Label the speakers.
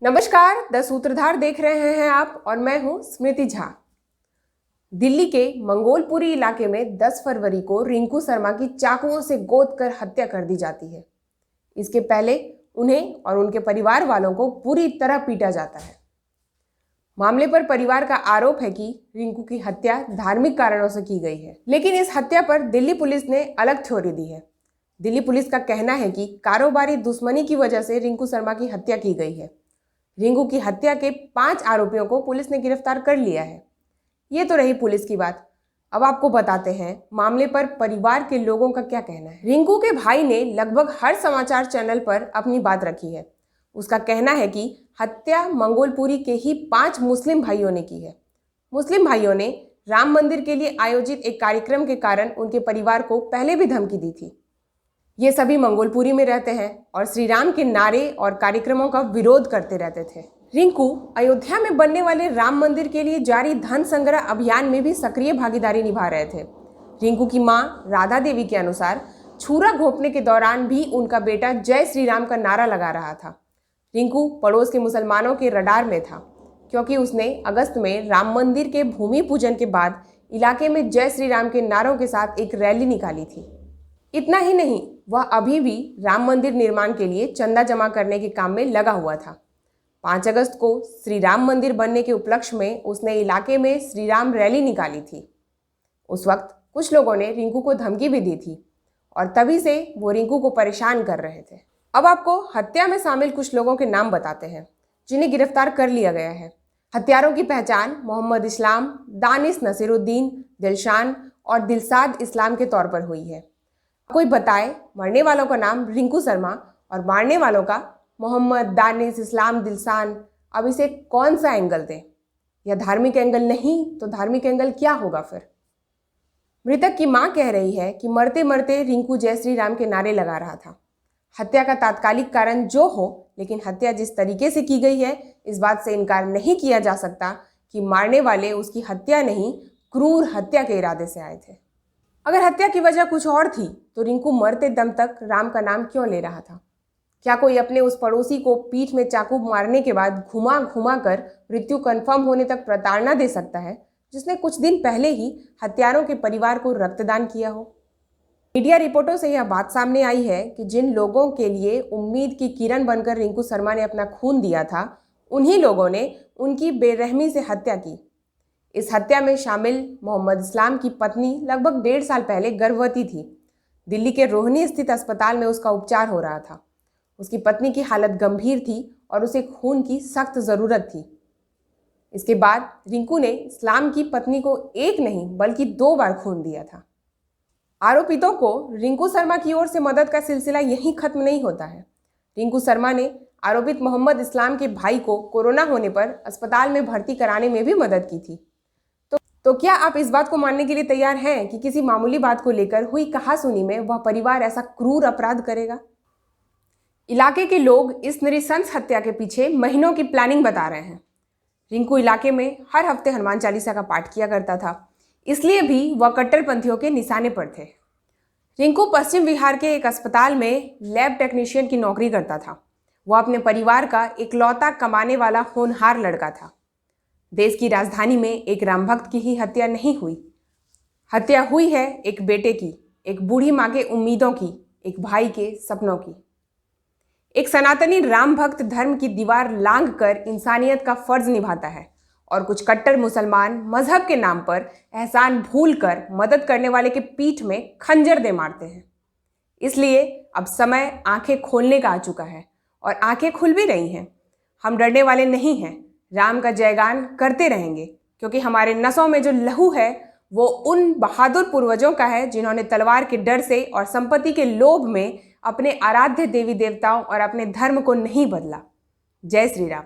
Speaker 1: नमस्कार, द सूत्रधार देख रहे हैं आप और मैं हूं स्मृति झा। दिल्ली के मंगोलपुरी इलाके में 10 फरवरी को रिंकू शर्मा की चाकुओं से गोद कर हत्या कर दी जाती है। इसके पहले उन्हें और उनके परिवार वालों को पूरी तरह पीटा जाता है। मामले पर परिवार का आरोप है कि रिंकू की हत्या धार्मिक कारणों से की गई है, लेकिन इस हत्या पर दिल्ली पुलिस ने अलग थ्योरी दी है। दिल्ली पुलिस का कहना है कि कारोबारी दुश्मनी की वजह से रिंकू शर्मा की हत्या की गई है। रिंकू की हत्या के 5 आरोपियों को पुलिस ने गिरफ्तार कर लिया है। ये तो रही पुलिस की बात। अब आपको बताते हैं मामले पर परिवार के लोगों का क्या कहना है। रिंकू के भाई ने लगभग हर समाचार चैनल पर अपनी बात रखी है। उसका कहना है कि हत्या मंगोलपुरी के ही 5 मुस्लिम भाइयों ने की है। मुस्लिम भाइयों ने राम मंदिर के लिए आयोजित एक कार्यक्रम के कारण उनके परिवार को पहले भी धमकी दी थी। ये सभी मंगोलपुरी में रहते हैं और श्री राम के नारे और कार्यक्रमों का विरोध करते रहते थे। रिंकू अयोध्या में बनने वाले राम मंदिर के लिए जारी धन संग्रह अभियान में भी सक्रिय भागीदारी निभा रहे थे। रिंकू की मां राधा देवी के अनुसार छुरा घोंपने के दौरान भी उनका बेटा जय श्री राम का नारा लगा रहा था। रिंकू पड़ोस के मुसलमानों के रडार में था, क्योंकि उसने अगस्त में राम मंदिर के भूमि पूजन के बाद इलाके में जय श्री राम के नारों के साथ एक रैली निकाली थी। इतना ही नहीं, वह अभी भी राम मंदिर निर्माण के लिए चंदा जमा करने के काम में लगा हुआ था। 5 अगस्त को श्री राम मंदिर बनने के उपलक्ष्य में उसने इलाके में श्री राम रैली निकाली थी। उस वक्त कुछ लोगों ने रिंकू को धमकी भी दी थी और तभी से वो रिंकू को परेशान कर रहे थे। अब आपको हत्या में शामिल कुछ लोगों के नाम बताते हैं जिन्हें गिरफ्तार कर लिया गया है। हत्यारों की पहचान मोहम्मद इस्लाम, दानिश नसीरुद्दीन, दिलशान और दिलसाद इस्लाम के तौर पर हुई है। कोई बताए मरने वालों का नाम रिंकू शर्मा और मारने वालों का मोहम्मद, दानिश, इस्लाम, दिलसान। अब इसे कौन सा एंगल दें? या धार्मिक एंगल नहीं तो धार्मिक एंगल क्या होगा फिर? मृतक की मां कह रही है कि मरते मरते रिंकू जय श्री राम के नारे लगा रहा था। हत्या का तात्कालिक कारण जो हो, लेकिन हत्या जिस तरीके से की गई है, इस बात से इनकार नहीं किया जा सकता कि मारने वाले उसकी हत्या नहीं, क्रूर हत्या के इरादे से आए थे। अगर हत्या की वजह कुछ और थी तो रिंकू मरते दम तक राम का नाम क्यों ले रहा था? क्या कोई अपने उस पड़ोसी को पीठ में चाकू मारने के बाद घुमा घुमा कर मृत्यु कंफर्म होने तक प्रताड़ना दे सकता है, जिसने कुछ दिन पहले ही हत्यारों के परिवार को रक्तदान किया हो? मीडिया रिपोर्टों से यह बात सामने आई है कि जिन लोगों के लिए उम्मीद की किरण बनकर रिंकू शर्मा ने अपना खून दिया था, उन्हीं लोगों ने उनकी बेरहमी से हत्या की। इस हत्या में शामिल मोहम्मद इस्लाम की पत्नी लगभग 1.5 साल पहले गर्भवती थी। दिल्ली के रोहिणी स्थित अस्पताल में उसका उपचार हो रहा था। उसकी पत्नी की हालत गंभीर थी और उसे खून की सख्त ज़रूरत थी। इसके बाद रिंकू ने इस्लाम की पत्नी को एक नहीं बल्कि 2 बार खून दिया था। आरोपितों को रिंकू शर्मा की ओर से मदद का सिलसिला यहीं खत्म नहीं होता है। रिंकू शर्मा ने आरोपित मोहम्मद इस्लाम के भाई को कोरोना होने पर अस्पताल में भर्ती कराने में भी मदद की थी। तो क्या आप इस बात को मानने के लिए तैयार हैं कि किसी मामूली बात को लेकर हुई कहासुनी में वह परिवार ऐसा क्रूर अपराध करेगा? इलाके के लोग इस नृशंस हत्या के पीछे महीनों की प्लानिंग बता रहे हैं। रिंकू इलाके में हर हफ्ते हनुमान चालीसा का पाठ किया करता था, इसलिए भी वह कट्टरपंथियों के निशाने पर थे। रिंकू पश्चिम बिहार के एक अस्पताल में लैब टेक्नीशियन की नौकरी करता था। वह अपने परिवार का इकलौता कमाने वाला होनहार लड़का था। देश की राजधानी में एक राम भक्त की ही हत्या नहीं हुई। हत्या हुई है एक बेटे की, एक बूढ़ी माँ के उम्मीदों की, एक भाई के सपनों की। एक सनातनी राम भक्त धर्म की दीवार लांघ कर इंसानियत का फर्ज निभाता है और कुछ कट्टर मुसलमान मजहब के नाम पर एहसान भूल कर मदद करने वाले के पीठ में खंजर दे मारते हैं। इसलिए अब समय आंखें खोलने का आ चुका है और आंखें खुल भी रही हैं। हम डरने वाले नहीं हैं, राम का जयगान करते रहेंगे, क्योंकि हमारे नसों में जो लहू है वो उन बहादुर पूर्वजों का है जिन्होंने तलवार के डर से और संपत्ति के लोभ में अपने आराध्य देवी देवताओं और अपने धर्म को नहीं बदला। जय श्री राम।